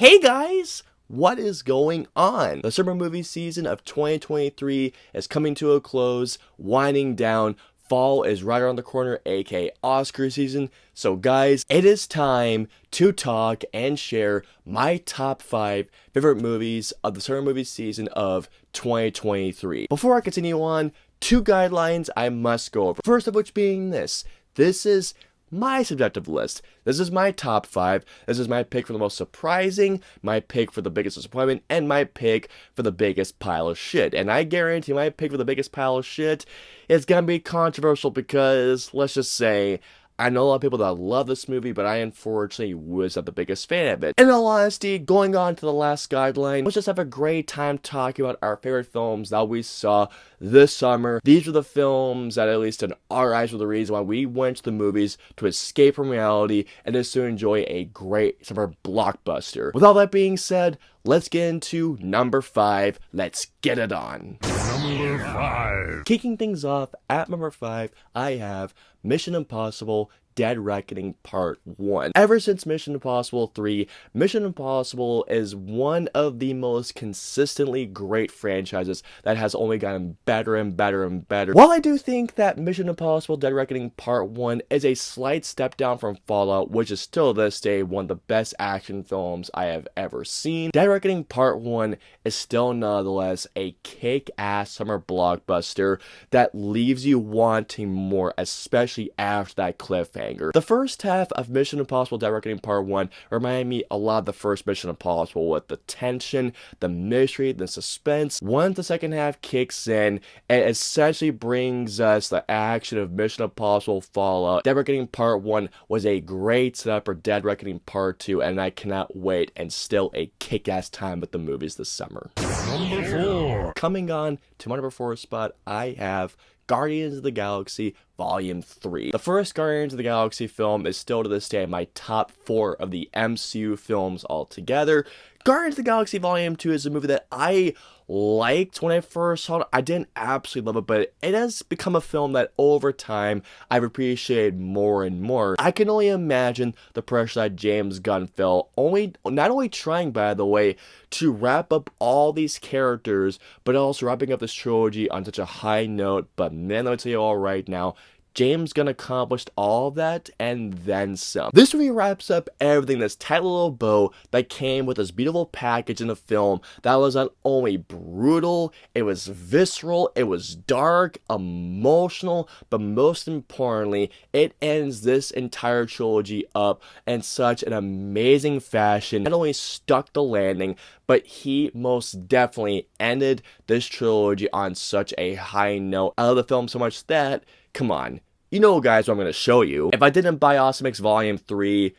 Hey guys! What is going on? The summer movie season of 2023 is coming to a close, winding down. Fall is right around the corner, aka Oscar season. So guys, it is time to talk and share my top 5 favorite movies of the summer movie season of 2023. Before I continue on, 2 guidelines I must go over. First of which being this. This is my subjective list. This is my top 5. This is my pick for the most surprising, my pick for the biggest disappointment, and my pick for the biggest pile of shit. And I guarantee my pick for the biggest pile of shit is gonna be controversial because, let's just say, I know a lot of people that love this movie, but I unfortunately was not the biggest fan of it. In all honesty, going on to the last guideline, let's just have a great time talking about our favorite films that we saw this summer. These were the films that, at least in our eyes, were the reason why we went to the movies to escape from reality and just to enjoy a great summer blockbuster. With all that being said, let's get into number 5. Let's get it on. Number 5. Kicking things off at number 5, I have Mission Impossible Dead Reckoning Part 1. Ever since Mission Impossible 3, Mission Impossible is one of the most consistently great franchises that has only gotten better and better and better. While I do think that Mission Impossible Dead Reckoning Part 1 is a slight step down from Fallout, which is still to this day one of the best action films I have ever seen, Dead Reckoning Part 1 is still nonetheless a kick-ass summer blockbuster that leaves you wanting more, especially after that cliffhanger. The first half of Mission Impossible Dead Reckoning Part 1 reminded me a lot of the first Mission Impossible, with the tension, the mystery, the suspense. Once the second half kicks in, it essentially brings us the action of Mission Impossible Fallout. Dead Reckoning Part 1 was a great setup for Dead Reckoning Part 2, and I cannot wait, and still a kick-ass time with the movies this summer. Number 4. Coming on to my number 4 spot, I have Guardians of the Galaxy Volume 3. The first Guardians of the Galaxy film is still to this day my top 4 of the MCU films altogether. Guardians of the Galaxy Volume 2 is a movie that I liked when I first saw it. I didn't absolutely love it, but it has become a film that over time I've appreciated more and more. I can only imagine the pressure that James Gunn felt, not only trying, by the way, to wrap up all these characters, but also wrapping up this trilogy on such a high note. But man, let me tell you all right now, James Gunn accomplished all of that and then some. This movie wraps up everything, this tight little bow that came with this beautiful package in the film that was not only brutal, it was visceral, it was dark, emotional, but most importantly, it ends this entire trilogy up in such an amazing fashion. Not only stuck the landing, but he most definitely ended this trilogy on such a high note. I love the film so much that, come on, you know guys what I'm going to show you. If I didn't buy Awesome Mix Volume 3,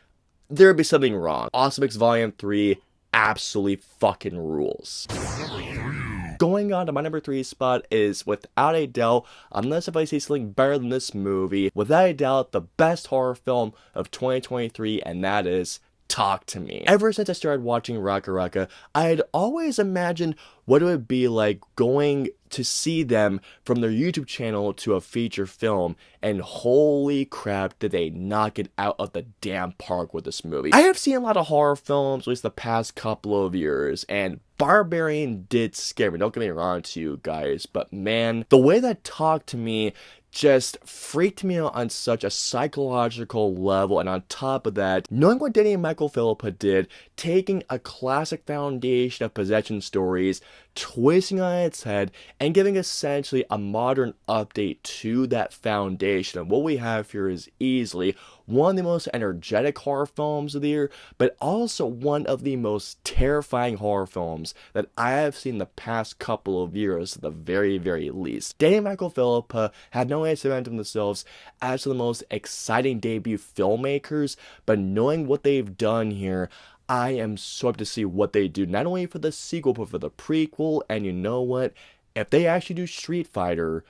there would be something wrong. Awesome Mix Volume 3 absolutely fucking rules. Going on to my number 3 spot is, without a doubt, unless if I see something better than this movie, without a doubt, the best horror film of 2023, and that is Talk to Me. Ever since I started watching Raka Raka, I had always imagined what it would be like going to see them from their YouTube channel to a feature film, and holy crap did they knock it out of the damn park with this movie. I have seen a lot of horror films, at least the past couple of years, and Barbarian did scare me, don't get me wrong to you guys, but man, the way that Talk to Me just freaked me out on such a psychological level, and on top of that, knowing what Danny and Michael Philippa did, taking a classic foundation of possession stories, twisting on its head, and giving essentially a modern update to that foundation. And what we have here is easily one of the most energetic horror films of the year, but also one of the most terrifying horror films that I have seen the past couple of years, at the very, very least. Danny and Michael Philippa had no way to cement themselves as the most exciting debut filmmakers, but knowing what they've done here, I am so up to see what they do, not only for the sequel, but for the prequel. And you know what? If they actually do Street Fighter,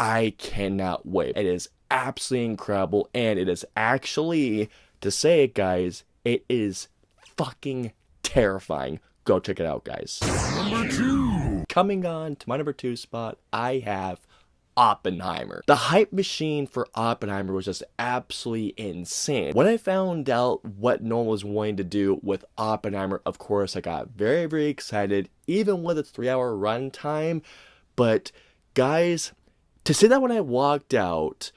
I cannot wait. It is absolutely incredible, and it is actually, to say it guys, it is fucking terrifying. Go check it out, guys. Number 2. Coming on to my number 2 spot, I have Oppenheimer. The hype machine for Oppenheimer was just absolutely insane. When I found out what Nolan was wanting to do with Oppenheimer, of course, I got very, very excited, even with its 3-hour runtime. But guys, to say that when I walked out,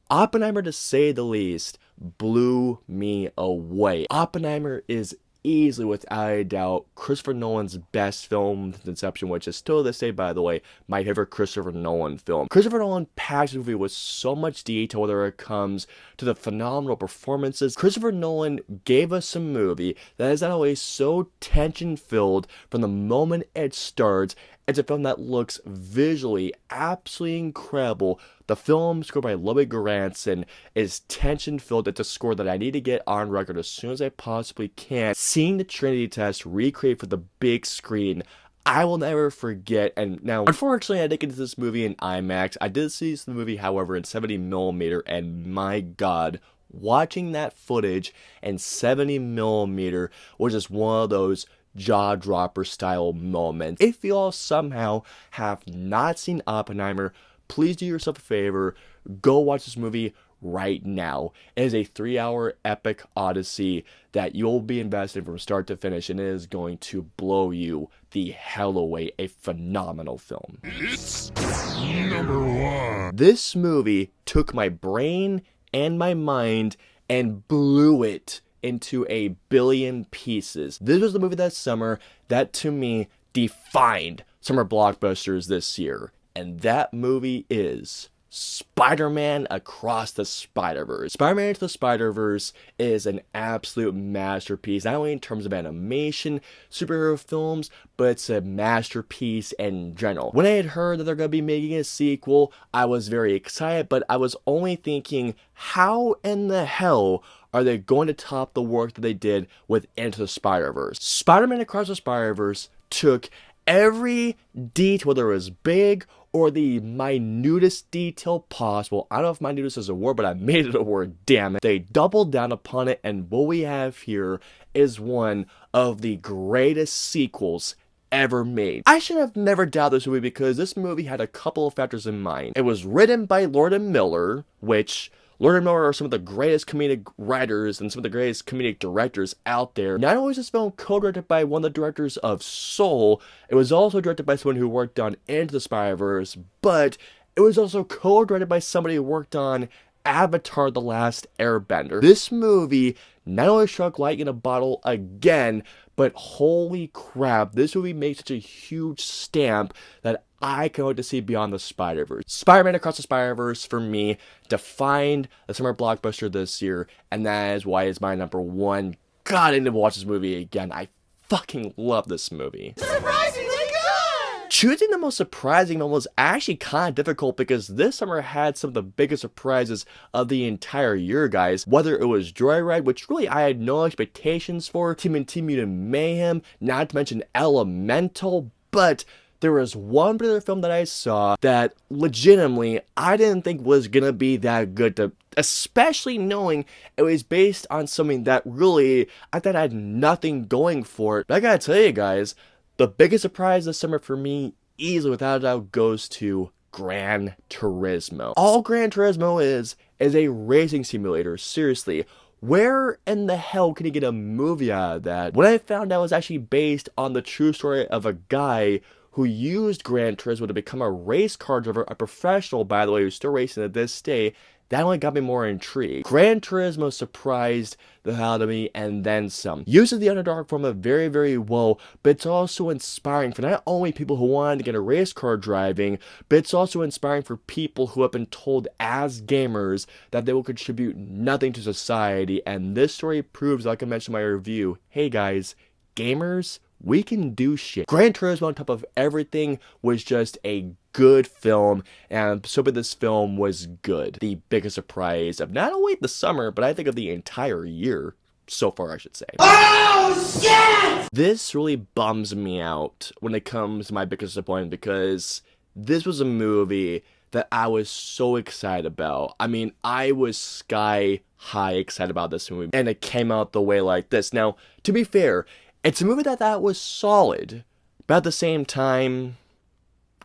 Oppenheimer, to say the least, blew me away. Oppenheimer is easily, without a doubt, Christopher Nolan's best film since Inception, which is still to this day, by the way, my favorite Christopher Nolan film. Christopher Nolan packs the movie with so much detail, whether it comes to the phenomenal performances. Christopher Nolan gave us a movie that is not only so tension-filled from the moment it starts. It's a film that looks visually absolutely incredible. The film, scored by Ludwig Göransson, is tension-filled. It's a score that I need to get on record as soon as I possibly can. Seeing the Trinity test recreated for the big screen, I will never forget. And now, unfortunately, I didn't get to this movie in IMAX. I did see this movie, however, in 70mm, and my God, watching that footage in 70mm was just one of those jaw-dropper style moments. If you all somehow have not seen Oppenheimer, please do yourself a favor, go watch this movie right now. It is a 3-hour epic odyssey that you'll be invested in from start to finish, and it is going to blow you the hell away. A phenomenal film. It's number 1. This movie took my brain and my mind and blew it into a billion pieces. This was the movie that summer that, to me, defined summer blockbusters this year. And that movie is Spider-Man Across the Spider-Verse. Spider-Man Into the Spider-Verse is an absolute masterpiece, not only in terms of animation, superhero films, but it's a masterpiece in general. When I had heard that they're going to be making a sequel, I was very excited, but I was only thinking, how in the hell are they going to top the work that they did with Into the Spider-Verse? Spider-Man Across the Spider-Verse took every detail, whether it was big or the minutest detail possible. I don't know if minutest is a word, but I made it a word, damn it. They doubled down upon it, and what we have here is one of the greatest sequels ever made. I should have never doubted this movie because this movie had a couple of factors in mind. It was written by Lord and Miller, which Lord and Miller are some of the greatest comedic writers and some of the greatest comedic directors out there. Not only was this film co-directed by one of the directors of Soul, it was also directed by someone who worked on Into the Spider-Verse, but it was also co-directed by somebody who worked on Avatar: The Last Airbender. This movie not only struck lightning in a bottle again, but holy crap, this movie made such a huge stamp that I can't wait to see Beyond the Spider-Verse. Spider-Man Across the Spider-Verse, for me, defined the summer blockbuster this year, and that is why it's my number 1. God, I need to watch this movie again. I fucking love this movie. Surprisingly good! Choosing the most surprising one was actually kind of difficult because this summer had some of the biggest surprises of the entire year, guys. Whether it was Joyride, which really I had no expectations for, TMNT Mutant Mayhem, not to mention Elemental, but there was one particular film that I saw that legitimately I didn't think was gonna be that good, especially knowing it was based on something that really I thought had nothing going for it. But I gotta tell you guys, the biggest surprise this summer for me, easily without a doubt, goes to Gran Turismo. All Gran Turismo is a racing simulator, seriously. Where in the hell can you get a movie out of that? When I found out it was actually based on the true story of a guy who used Gran Turismo to become a race car driver, a professional, by the way, who's still racing to this day, that only got me more intrigued. Gran Turismo surprised the hell out of me and then some. Uses the underdog formula very, very well, but it's also inspiring for not only people who wanted to get a race car driving, but it's also inspiring for people who have been told as gamers that they will contribute nothing to society, and this story proves, like I mentioned in my review, hey guys, gamers, we can do shit. Gran Turismo, on top of everything, was just a good film, and so but this film was good. The biggest surprise of not only the summer, but I think of the entire year so far, I should say. Oh, shit! This really bums me out when it comes to my biggest disappointment because this was a movie that I was so excited about. I mean, I was sky high excited about this movie, and it came out the way like this. Now, to be fair, it's a movie that was solid, but at the same time,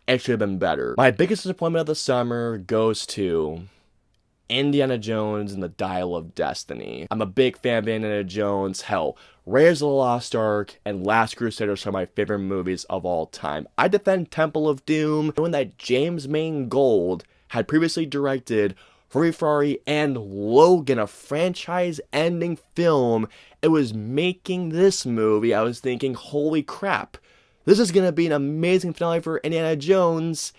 it should have been better. My biggest disappointment of the summer goes to Indiana Jones and the Dial of Destiny. I'm a big fan of Indiana Jones. Hell, Raiders of the Lost Ark and Last Crusade are some of my favorite movies of all time. I defend Temple of Doom, knowing that James Mangold had previously directed Ferrari and Logan, a franchise-ending film. It was making this movie. I was thinking, holy crap, this is going to be an amazing finale for Indiana Jones.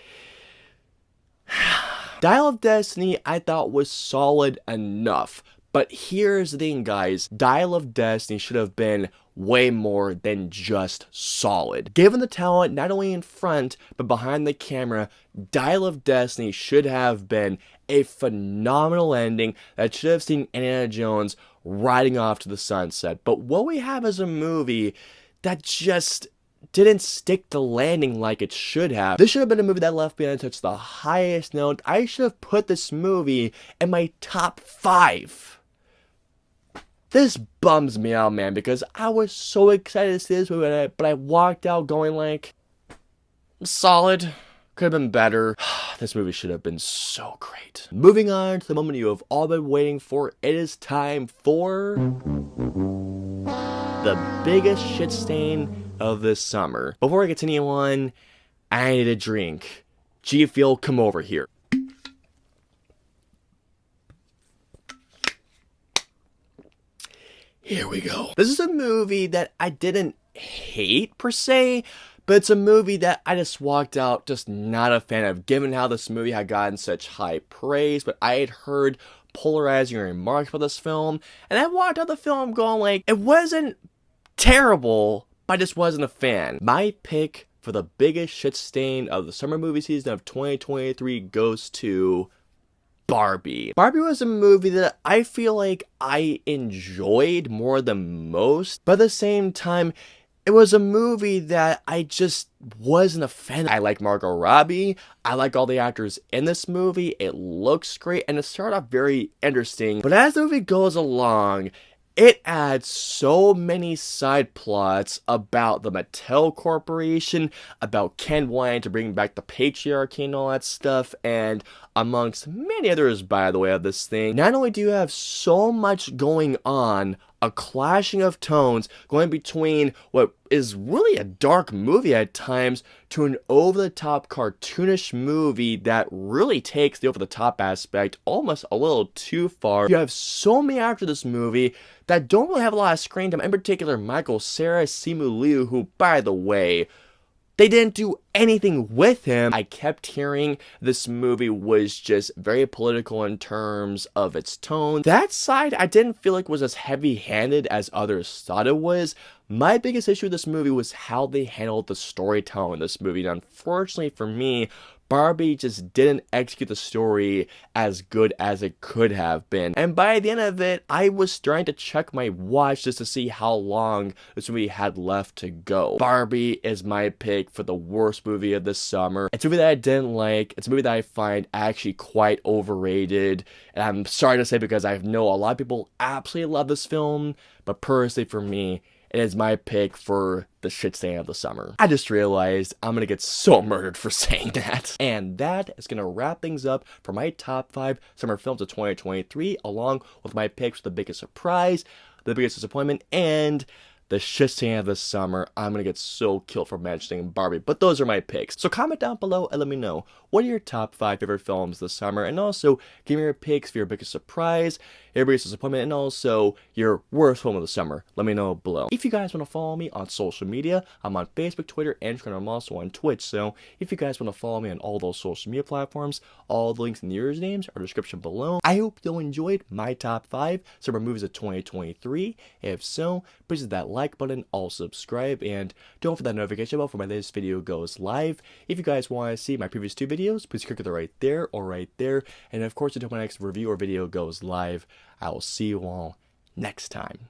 Dial of Destiny I thought was solid enough, but here's the thing, guys. Dial of Destiny should have been way more than just solid. Given the talent not only in front but behind the camera, Dial of Destiny should have been a phenomenal ending that should have seen Indiana Jones riding off to the sunset. But what we have is a movie that just didn't stick the landing like it should have. This should have been a movie that left me untouched the highest note. I should have put this movie in my top 5. This bums me out, man, because I was so excited to see this movie, but I walked out going like, solid. Could have been better. This movie should have been so great. Moving on to the moment you have all been waiting for. It is time for the biggest shit stain of this summer. Before I continue on, I need a drink. G Fuel, come over here. Here we go. This is a movie that I didn't hate per se, but it's a movie that I just walked out just not a fan of, given how this movie had gotten such high praise. But I had heard polarizing remarks about this film, and I walked out the film going like, it wasn't terrible, but I just wasn't a fan. My pick for the biggest shit stain of the summer movie season of 2023 goes to Barbie. Barbie was a movie that I feel like I enjoyed more than most, but at the same time, it was a movie that I just wasn't a fan of. I like Margot Robbie. I like all the actors in this movie. It looks great, and it started off very interesting. But as the movie goes along, it adds so many side plots about the Mattel Corporation, about Ken wanting to bring back the patriarchy and all that stuff, and amongst many others, by the way, of this thing. Not only do you have so much going on, a clashing of tones going between what is really a dark movie at times to an over-the-top cartoonish movie that really takes the over-the-top aspect almost a little too far. You have so many actors in this movie that don't really have a lot of screen time, in particular Michael Cera, Simu Liu, who, by the way, they didn't do anything with him. I kept hearing this movie was just very political in terms of its tone. That side, I didn't feel like was as heavy-handed as others thought it was. My biggest issue with this movie was how they handled the storytelling in this movie. And unfortunately for me, Barbie just didn't execute the story as good as it could have been. And by the end of it, I was starting to check my watch just to see how long this movie had left to go. Barbie is my pick for the worst movie of this summer. It's a movie that I didn't like. It's a movie that I find actually quite overrated. And I'm sorry to say, because I know a lot of people absolutely love this film, but personally for me, it is my pick for the shit stain of the summer. I just realized I'm gonna get so murdered for saying that. And that is gonna wrap things up for my top 5 summer films of 2023, along with my picks for the biggest surprise, the biggest disappointment, and the shit stain of the summer. I'm gonna get so killed for mentioning Barbie, but those are my picks. So comment down below and let me know, what are your top 5 favorite films this summer? And also, give me your picks for your biggest surprise, your biggest disappointment, and also your worst film of the summer. Let me know below. If you guys want to follow me on social media, I'm on Facebook, Twitter, and Instagram. I'm also on Twitch. So if you guys want to follow me on all those social media platforms, all the links in the usernames are in the description below. I hope you enjoyed my top 5 summer movies of 2023. If so, please hit that like button, also subscribe, and don't forget that notification bell for my latest video goes live. If you guys want to see my previous 2 videos, please click either right there or right there. And of course, until my next review or video goes live, I will see you all next time.